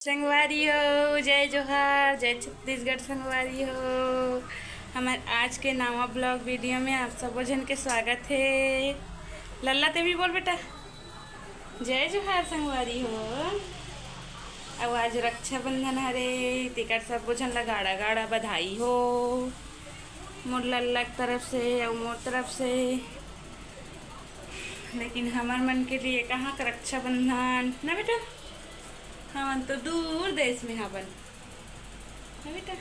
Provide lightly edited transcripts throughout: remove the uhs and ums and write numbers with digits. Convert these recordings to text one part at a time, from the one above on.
संगवारी हो, जय जोहार, जय छत्तीसगढ़ संगवारी हो। हमारे आज के नवा ब्लॉग वीडियो में आप सब जन के स्वागत है। लल्ला ते भी बोल बेटा, जय जोहार संगवारी हो। अब आज रक्षाबंधन हरे, तिकर सब जन ला गाड़ा गाड़ा बधाई हो मोर लल्ला की तरफ से और मोर तरफ से। लेकिन हमार मन के लिए कहाँ का रक्षाबंधन ना बेटा, हमन तो दूर देश में हवन ना बेटा,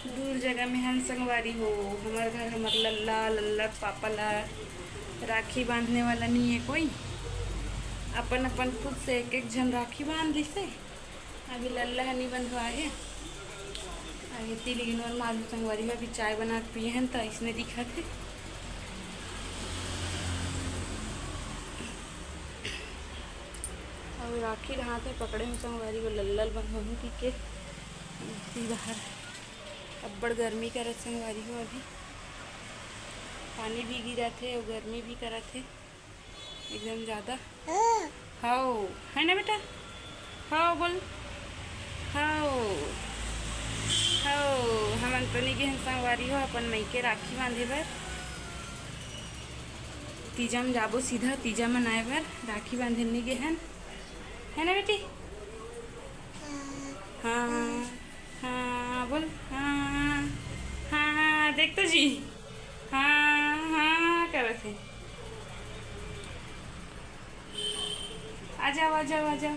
दूर जगह में हम संगवारी हो। हमार घर हमार लल्ला लल्ला के पापा ला राखी बांधने वाला नहीं है कोई, अपन अपन खुद से एक एक जन राखी बांध दी से। अभी लल्ला है नहीं बंधवा है, अभी लेकिन और मालूम संगवारी हो। अभी चाय बना के पिए हैं तो इसने दिखा थे। अब राखी हाथ में पकड़े हूँ संगवारी को, लल्लल बंधवा पी के बाहर। अब्बड़ गर्मी करत संगवारी हो, अभी पानी भी गिरा थे और गर्मी भी करा थे एकदम ज़्यादा। हाओ है ना बेटा, हाओ बोल, हाओ हाओ। हमन तो नहीं गए संगवारी हो अपन मई के राखी बांधे बर। तीजा में जाबो सीधा, तीजा मनाए बर राखी बांधे नहीं गए हैं, है ना बेटी। हाँ हाँ बोल, हाँ हाँ हाँ देख तो जी, हाँ हाँ कर थे। आ जाओ आ जाओ आ जाओ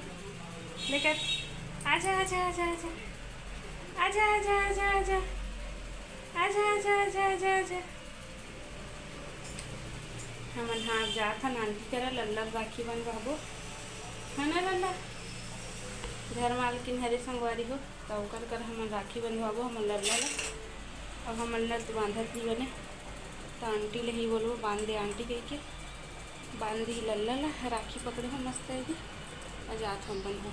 लेकर, आजा आजा आजा आजा आजा आजा आजा आजा आजा आजा आजा आजा आजा। हमन हाँ जा था नानकी करा लल्ला राखी बंधवाबो, है ना लल्ला। घर मालकिन हरे संगवारी हो तो कर हमन राखी बंधवाबो हमन लल्ला ला। अब हमन ला तो बांधत नहीं बने तो आंटी ले ही बोलो बांध दे आंटी कह के बांध दी लल्ला ला। राखी पकड़े हो मस्त है और जात हम बंधवा।